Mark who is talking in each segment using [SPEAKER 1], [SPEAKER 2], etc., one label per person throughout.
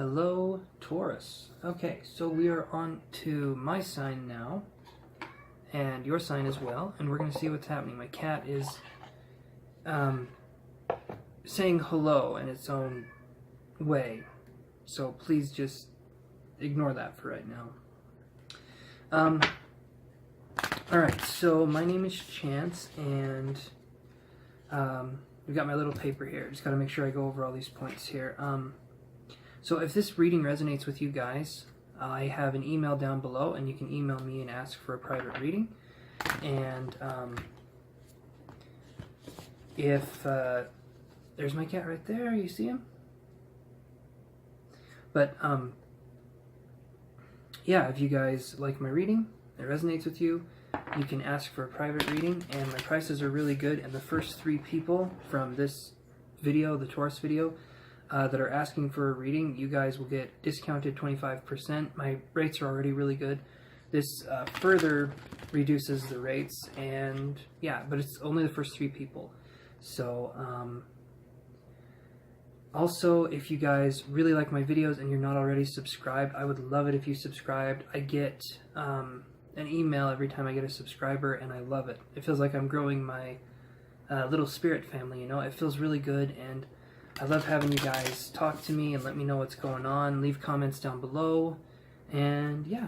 [SPEAKER 1] Hello, Taurus. Okay, so we are on to my sign now, and your sign as well, and we're going to see what's happening. My cat is saying hello in its own way, so please just ignore that for right now. Alright, so my name is Chance, and we've got my little paper here. Just got to make sure I go over all these points here. So if this reading resonates with you guys, I have an email down below, and you can email me and ask for a private reading. And if there's my cat right there, you see him? But yeah, if you guys like my reading, it resonates with you, you can ask for a private reading, and my prices are really good. And the first 3 people from this video, the Taurus video, that are asking for a reading, you guys will get discounted 25%. My rates are already really good. This further reduces the rates, and yeah, but it's only the first 3 people. So also, if you guys really like my videos and you're not already subscribed, I would love it if you subscribed. I get an email every time I get a subscriber, and I love it. It feels like I'm growing my little spirit family, you know? It feels really good, and I love having you guys talk to me and let me know what's going on. Leave comments down below, and yeah.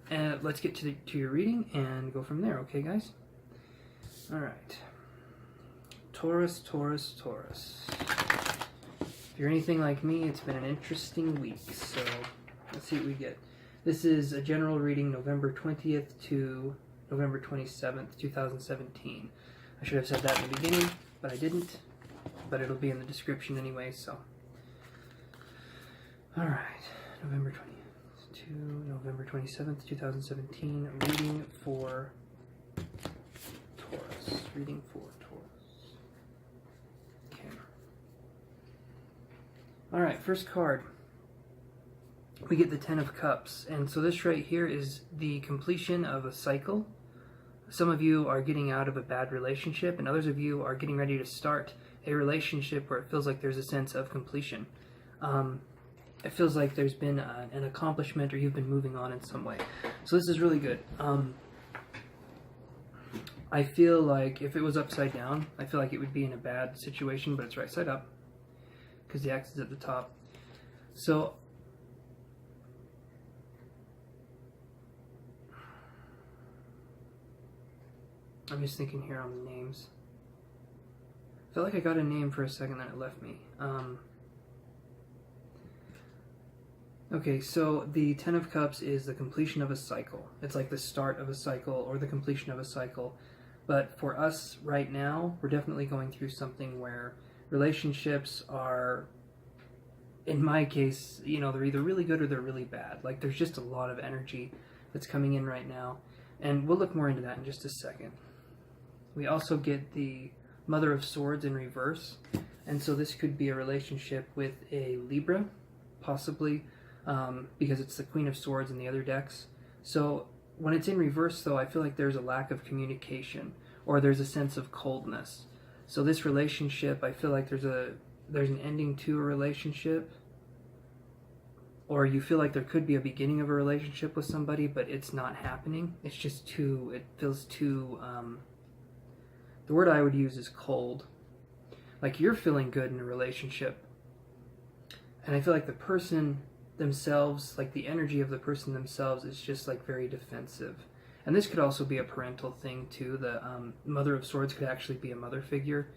[SPEAKER 1] And let's get to your reading and go from there, okay, guys? Alright. Taurus, Taurus, Taurus. If you're anything like me, it's been an interesting week, so let's see what we get. This is a general reading, November 20th to November 27th, 2017. I should have said that in the beginning, but I didn't. But it'll be in the description anyway, so. Alright, November 20th to November 27th, 2017, reading for Taurus. Reading for Taurus. Okay. Alright, first card. We get the 10 of Cups, and so this right here is the completion of a cycle. Some of you are getting out of a bad relationship, and others of you are getting ready to start a relationship where it feels like there's a sense of completion. It feels like there's been an accomplishment, or you've been moving on in some way. So this is really good. I feel like if it was upside down, I feel like it would be in a bad situation, but it's right side up because the X is at the top. So I'm just thinking here on the names. I felt like I got a name for a second, then it left me. Okay, so the 10 of Cups is the completion of a cycle. It's like the start of a cycle or the completion of a cycle. But for us right now, we're definitely going through something where relationships are, in my case, you know, they're either really good or they're really bad. Like, there's just a lot of energy that's coming in right now. And we'll look more into that in just a second. We also get the Mother of Swords in reverse, and so this could be a relationship with a Libra, possibly, because it's the Queen of Swords in the other decks. So when it's in reverse, though, I feel like there's a lack of communication, or there's a sense of coldness. So this relationship, I feel like there's an ending to a relationship, or you feel like there could be a beginning of a relationship with somebody, but it's not happening. It's just too, it feels too, the word I would use is cold. Like, you're feeling good in a relationship, and I feel like the person themselves, like the energy of the person themselves, is just like very defensive. And this could also be a parental thing too. The Mother of Swords could actually be a mother figure.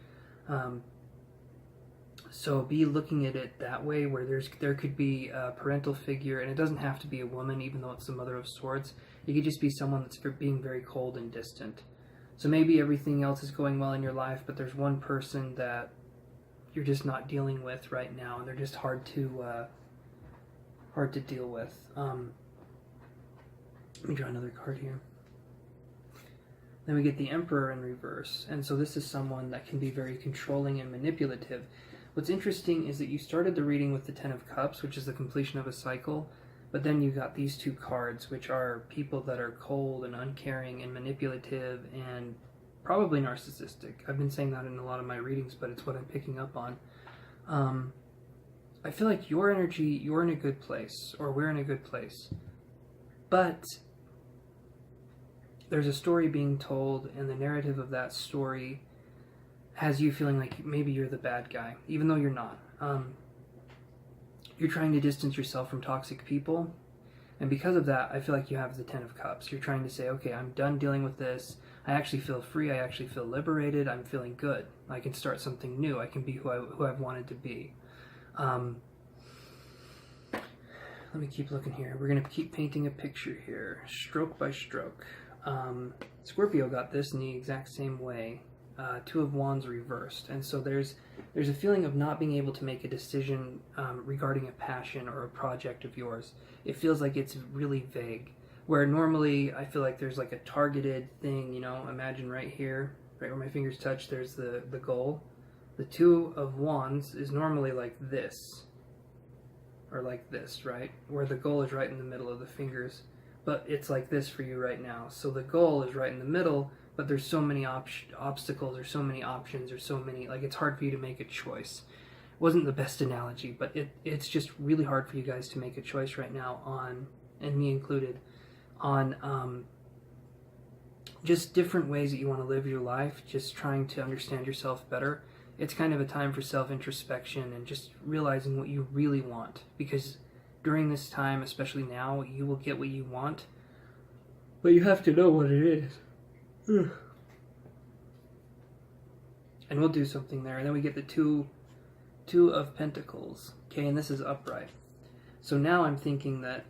[SPEAKER 1] So be looking at it that way, where there could be a parental figure, and it doesn't have to be a woman, even though it's the Mother of Swords. It could just be someone that's being very cold and distant. So maybe everything else is going well in your life, but there's one person that you're just not dealing with right now, and they're just hard to deal with. Let me draw another card here. Then we get the Emperor in reverse, and so this is someone that can be very controlling and manipulative. What's interesting is that you started the reading with the 10 of Cups, which is the completion of a cycle, but then you got these 2 cards, which are people that are cold and uncaring and manipulative and probably narcissistic. I've been saying that in a lot of my readings, but it's what I'm picking up on. I feel like your energy, you're in a good place, or we're in a good place. But there's a story being told, and the narrative of that story has you feeling like maybe you're the bad guy, even though you're not. You're trying to distance yourself from toxic people, and because of that, I feel like you have the Ten of Cups. You're trying to say, okay, I'm done dealing with this. I actually feel free. I actually feel liberated. I'm feeling good. I can start something new. I can be who I've wanted to be. Let me keep looking here. We're going to keep painting a picture here, stroke by stroke. Scorpio got this in the exact same way. Two of Wands reversed, and so there's a feeling of not being able to make a decision regarding a passion or a project of yours. It feels like it's really vague, where normally I feel like there's like a targeted thing, you know. Imagine right here, right where my fingers touch, there's the goal. The Two of Wands is normally like this, or like this, right, where the goal is right in the middle of the fingers, but it's like this for you right now. So the goal is right in the middle, but there's so many obstacles, or so many options, or so many, like, it's hard for you to make a choice. It wasn't the best analogy, but it's just really hard for you guys to make a choice right now on, and me included, on just different ways that you want to live your life, just trying to understand yourself better. It's kind of a time for self-introspection and just realizing what you really want, because during this time, especially now, you will get what you want, but you have to know what it is. And we'll do something there. And then we get the two of Pentacles. Okay, and this is upright. So now I'm thinking that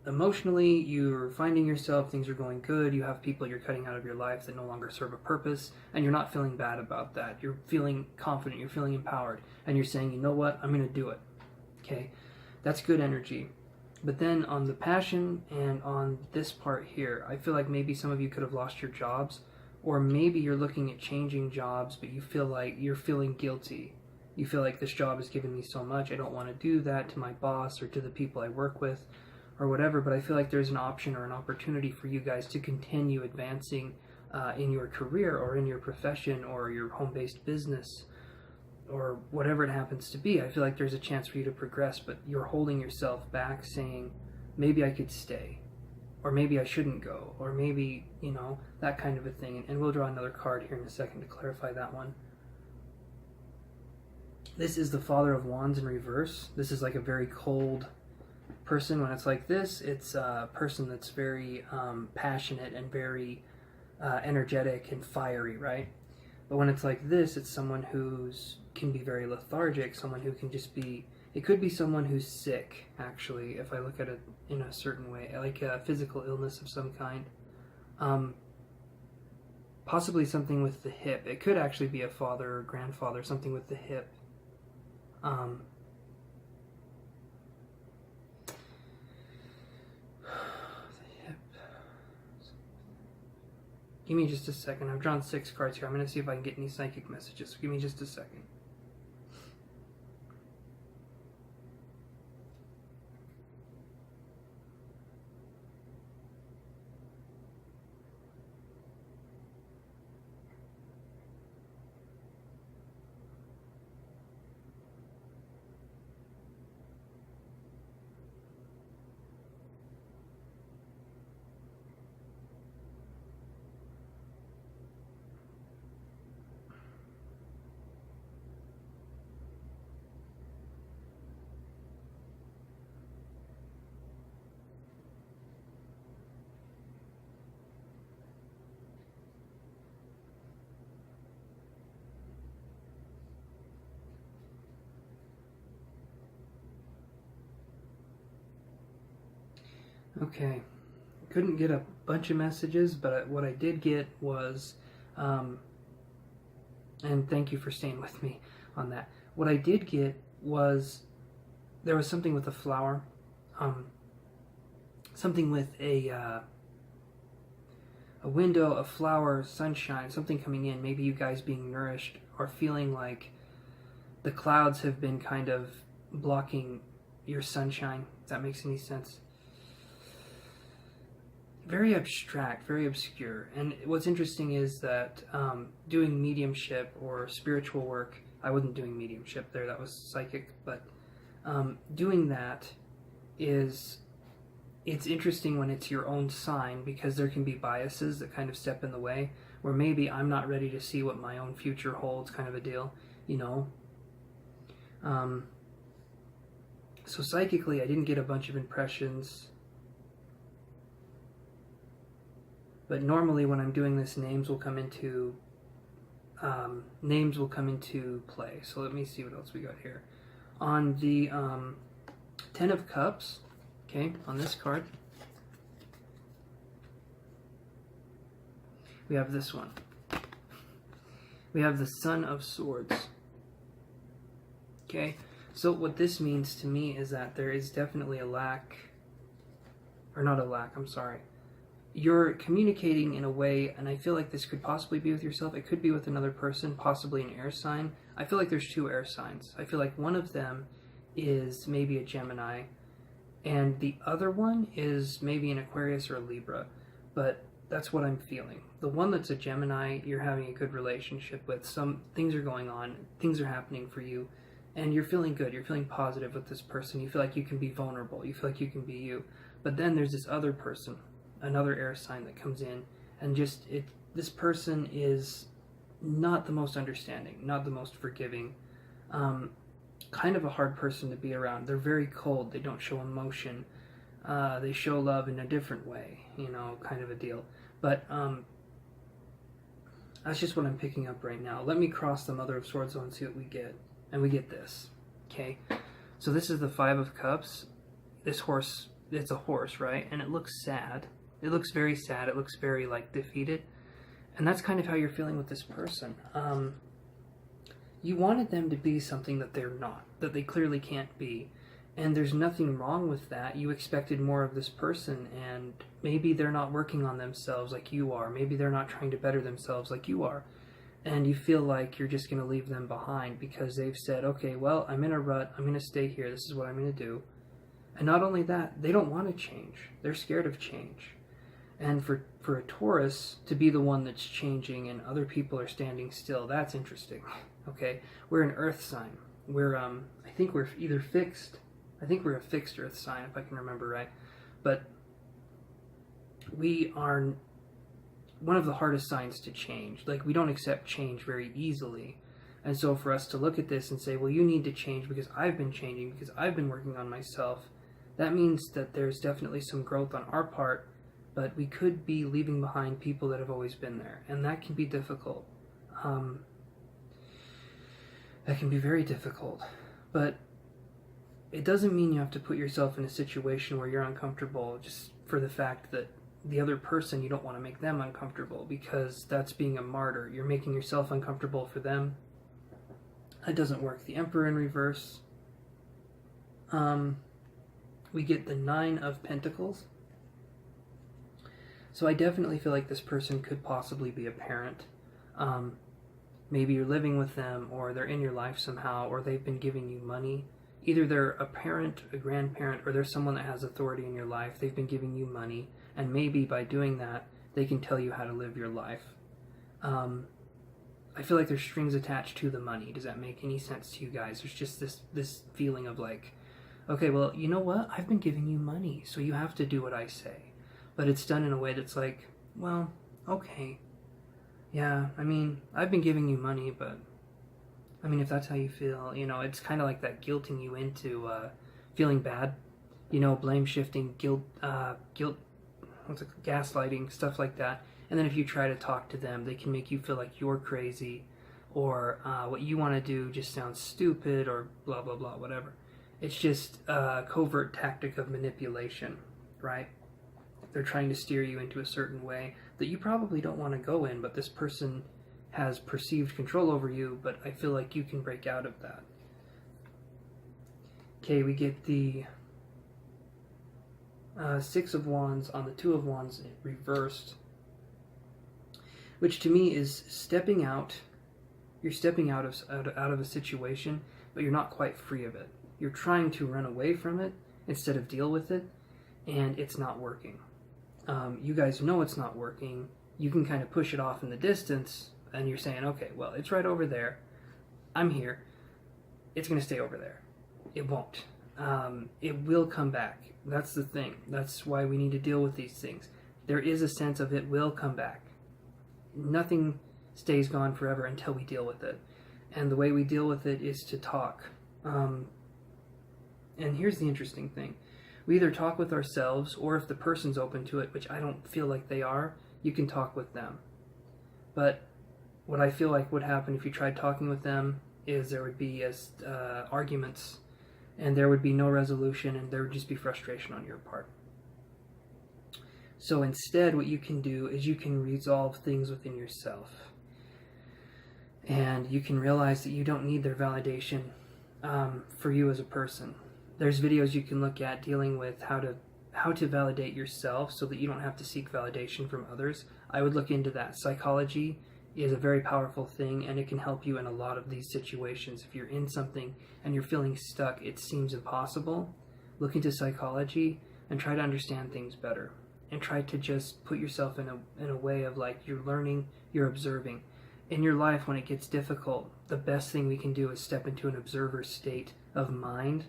[SPEAKER 1] emotionally you're finding yourself, things are going good, you have people you're cutting out of your life that no longer serve a purpose, and you're not feeling bad about that. You're feeling confident, you're feeling empowered, and you're saying, you know what, I'm going to do it. Okay, that's good energy. But then on the passion and on this part here, I feel like maybe some of you could have lost your jobs, or maybe you're looking at changing jobs, but you feel like you're feeling guilty. You feel like this job has given me so much, I don't want to do that to my boss or to the people I work with or whatever, but I feel like there's an option or an opportunity for you guys to continue advancing in your career or in your profession or your home-based business, or whatever it happens to be. I feel like there's a chance for you to progress, but you're holding yourself back saying, maybe I could stay, or maybe I shouldn't go, or maybe, you know, that kind of a thing. And we'll draw another card here in a second to clarify that one. This is the Father of Wands in reverse. This is like a very cold person. When it's like this, it's a person that's very passionate and very energetic and fiery, right? But when it's like this, it's someone who's can be very lethargic, someone who can just be, it could be someone who's sick, actually, if I look at it in a certain way, like a physical illness of some kind. Possibly something with the hip. It could actually be a father or grandfather, something with the hip. The hip. Give me just a second. I've drawn 6 cards here. I'm going to see if I can get any psychic messages. So give me just a second. Okay, couldn't get a bunch of messages, but what I did get was, and thank you for staying with me on that. What I did get was, there was something with a flower, something with a window, a flower, sunshine, something coming in, maybe you guys being nourished, or feeling like the clouds have been kind of blocking your sunshine, if that makes any sense. Very abstract, very obscure. And what's interesting is that doing mediumship or spiritual work, I wasn't doing mediumship there, that was psychic, but Doing that it's interesting when it's your own sign, because there can be biases that kind of step in the way, where maybe I'm not ready to see what my own future holds, kind of a deal, you know. So psychically, I didn't get a bunch of impressions, but normally when I'm doing this, names will come into play. So let me see what else we got here. On the Ten of Cups, okay, on this card, we have this one. We have the Son of Swords. Okay, so what this means to me is that there is definitely a lack, or not a lack, I'm sorry. You're communicating in a way, and I feel like this could possibly be with yourself. It could be with another person, possibly an air sign. I feel like there's two air signs. I feel like one of them is maybe a Gemini, and the other one is maybe an Aquarius or a Libra, but that's what I'm feeling. The one that's a Gemini, you're having a good relationship with. Some things are going on, things are happening for you, and you're feeling good, you're feeling positive with this person. You feel like you can be vulnerable, you feel like you can be you. But then there's this other person, another air sign that comes in, and this person is not the most understanding, not the most forgiving, kind of a hard person to be around. They're very cold, they don't show emotion, they show love in a different way, you know, kind of a deal. But that's just what I'm picking up right now. Let me cross the Mother of Swords on and see what we get. And we get this, okay? So this is the Five of Cups. This horse, it's a horse, right? And it looks sad. It looks very sad. It looks very, like, defeated. And that's kind of how you're feeling with this person. You wanted them to be something that they're not, that they clearly can't be. And there's nothing wrong with that. You expected more of this person, and maybe they're not working on themselves like you are. Maybe they're not trying to better themselves like you are. And you feel like you're just going to leave them behind because they've said, okay, well, I'm in a rut. I'm going to stay here. This is what I'm going to do. And not only that, they don't want to change. They're scared of change. And for a Taurus to be the one that's changing and other people are standing still, that's interesting. Okay, we're an earth sign. We're I think we're either fixed. I think we're a fixed earth sign, if I can remember right. But we are one of the hardest signs to change. Like, we don't accept change very easily. And so for us to look at this and say, well, you need to change because I've been changing, because I've been working on myself, that means that there's definitely some growth on our part, but we could be leaving behind people that have always been there. And that can be difficult. That can be very difficult. But it doesn't mean you have to put yourself in a situation where you're uncomfortable just for the fact that the other person, you don't want to make them uncomfortable, because that's being a martyr. You're making yourself uncomfortable for them. That doesn't work. The Emperor in reverse. We get the Nine of Pentacles. So I definitely feel like this person could possibly be a parent. Maybe you're living with them, or they're in your life somehow, or they've been giving you money. Either they're a parent, a grandparent, or they're someone that has authority in your life. They've been giving you money, and maybe by doing that, they can tell you how to live your life. I feel like there's strings attached to the money. Does that make any sense to you guys? There's just this feeling of like, okay, well, you know what? I've been giving you money, so you have to do what I say. But it's done in a way that's like, well, okay. Yeah, I mean, I've been giving you money, but I mean, if that's how you feel, you know, it's kind of like that guilting you into feeling bad, you know, blame shifting, guilt, gaslighting, stuff like that. And then if you try to talk to them, they can make you feel like you're crazy, or what you want to do just sounds stupid, or blah, blah, blah, whatever. It's just a covert tactic of manipulation, right? They're trying to steer you into a certain way that you probably don't want to go in, but this person has perceived control over you, but I feel like you can break out of that. Okay, we get the Six of Wands on the Two of Wands reversed, which to me is stepping out. You're stepping out of a situation, but you're not quite free of it. You're trying to run away from it instead of deal with it, and it's not working. You guys know it's not working. You can kind of push it off in the distance, and you're saying, okay, well, it's right over there. I'm here. It's going to stay over there. It won't. it will come back. That's the thing. That's why we need to deal with these things. There is a sense of it will come back. Nothing stays gone forever until we deal with it. And the way we deal with it is to talk. And here's the interesting thing. We either talk with ourselves, or if the person's open to it, which I don't feel like they are, you can talk with them. But what I feel like would happen if you tried talking with them is there would be arguments, and there would be no resolution, and there would just be frustration on your part. So instead, what you can do is you can resolve things within yourself. And you can realize that you don't need their validation for you as a person. There's videos you can look at dealing with how to validate yourself so that you don't have to seek validation from others. I would look into that. Psychology is a very powerful thing, and it can help you in a lot of these situations. If you're in something and you're feeling stuck, it seems impossible, look into psychology and try to understand things better. And try to just put yourself in a way of like you're learning, you're observing. In your life, when it gets difficult, the best thing we can do is step into an observer state of mind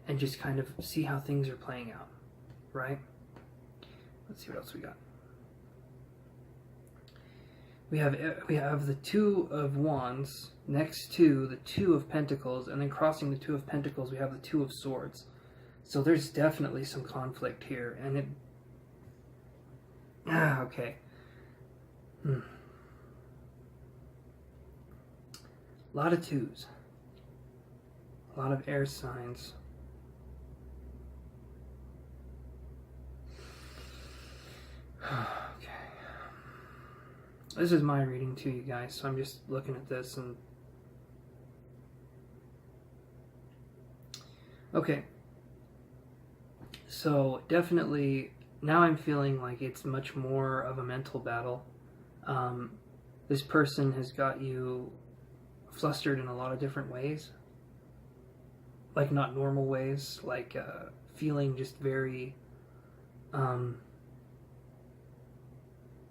[SPEAKER 1] and just kind of see how things are playing out, right? Let's see what else we got. We have the Two of Wands next to the Two of Pentacles, and then crossing the Two of Pentacles, we have the Two of Swords. So there's definitely some conflict here, and it... okay. A lot of twos. A lot of air signs. Okay. This is my reading too, you guys, so I'm just looking at this and... Okay. So, definitely, now I'm feeling like it's much more of a mental battle. This person has got you flustered in a lot of different ways. Like, not normal ways. Like, feeling just very...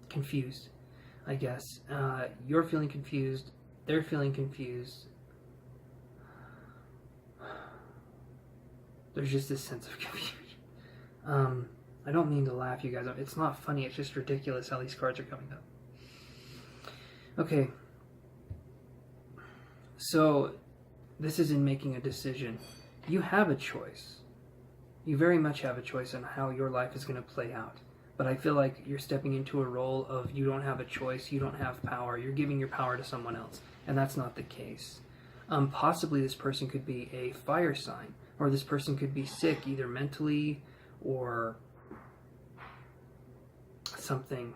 [SPEAKER 1] confused, I guess. You're feeling confused, they're feeling confused. There's just this sense of confusion. I don't mean to laugh, you guys. It's not funny, it's just ridiculous how these cards are coming up. Okay. So, this is in making a decision. You have a choice. You very much have a choice on how your life is going to play out. But I feel like you're stepping into a role of you don't have a choice, you don't have power, you're giving your power to someone else, and that's not the case. Possibly this person could be a fire sign, or this person could be sick, either mentally or something.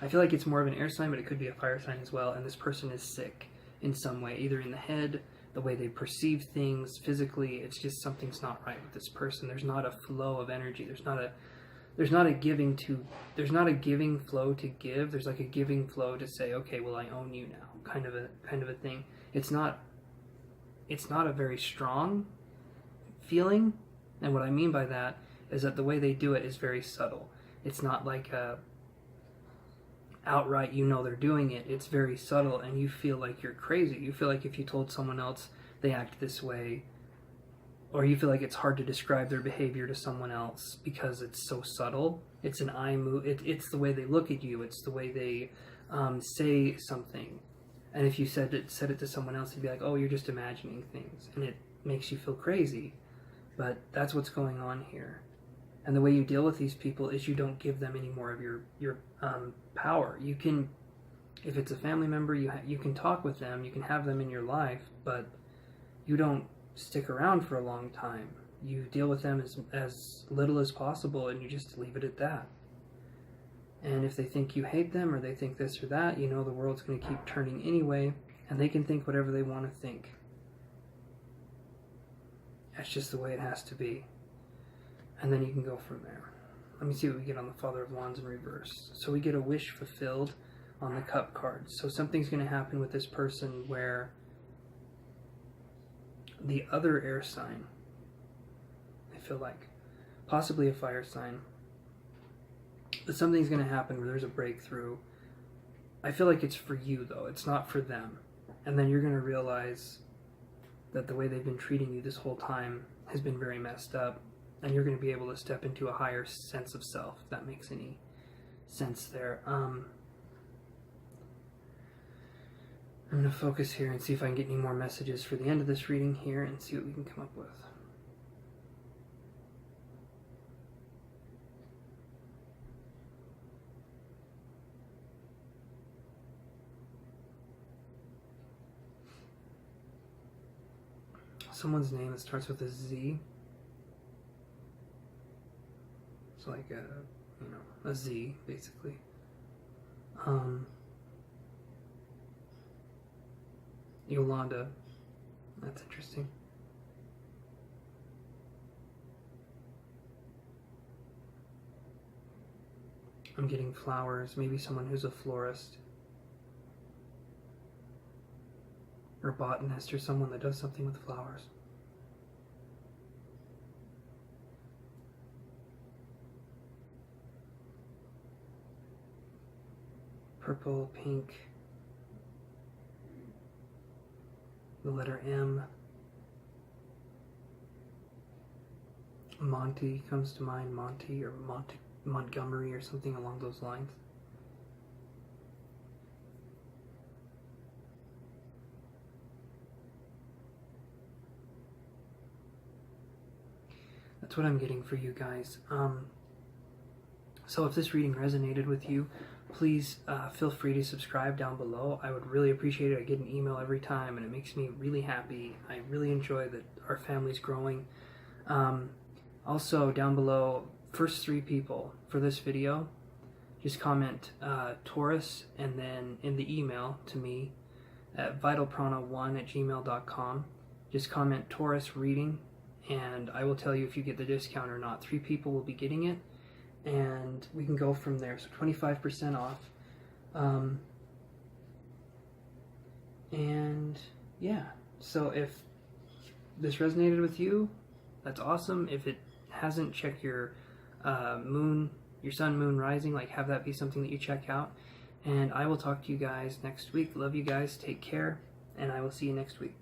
[SPEAKER 1] I feel like it's more of an air sign, but it could be a fire sign as well, and this person is sick in some way, either in the head, the way they perceive things, physically. It's just something's not right with this person. There's not a flow of energy. There's not a giving flow to give. There's like a giving flow to say, okay, well, I own you now, kind of a thing. It's not a very strong feeling, and what I mean by that is that the way they do it is very subtle. It's not like outright, they're doing it. It's very subtle, and you feel like you're crazy. You feel like if you told someone else they act this way, or you feel like it's hard to describe their behavior to someone else because it's so subtle. It's an eye move. It's the way they look at you. It's the way they say something. And if you said it to someone else, they'd be like, oh, you're just imagining things. And it makes you feel crazy. But that's what's going on here. And the way you deal with these people is you don't give them any more of your power. You can, if it's a family member, you can talk with them. You can have them in your life, but you don't stick around for a long time. You deal with them as little as possible, and you just leave it at that. And if they think you hate them, or they think this or that, the world's going to keep turning anyway, and they can think whatever they want to think. That's just the way it has to be. And then you can go from there. Let me see what we get on the Father of Wands in reverse. So we get a wish fulfilled on the Cup card. So something's going to happen with this person where the other air sign, I feel like, possibly a fire sign, but something's going to happen where there's a breakthrough. I feel like it's for you, though. It's not for them. And then you're going to realize that the way they've been treating you this whole time has been very messed up, and you're going to be able to step into a higher sense of self, if that makes any sense there. I'm going to focus here and see if I can get any more messages for the end of this reading here and see what we can come up with. Someone's name that starts with a Z. It's like a Z, basically. Yolanda. That's interesting. I'm getting flowers. Maybe someone who's a florist. Or botanist, or someone that does something with flowers. Purple, pink, the letter M. Monty comes to mind, Monty or Montgomery or something along those lines. That's what I'm getting for you guys. So if this reading resonated with you, please feel free to subscribe down below. I would really appreciate it. I get an email every time, and it makes me really happy. I really enjoy that our family's growing. Also, down below, first 3 people for this video, just comment Taurus, and then in the email to me at vitalprana1@gmail.com, just comment Taurus reading, and I will tell you if you get the discount or not. 3 people will be getting it, and we can go from there. So 25% off. And yeah, so if this resonated with you, that's awesome. If it hasn't, check your moon, your sun, moon, rising, like have that be something that you check out. And I will talk to you guys next week. Love you guys. Take care, and I will see you next week.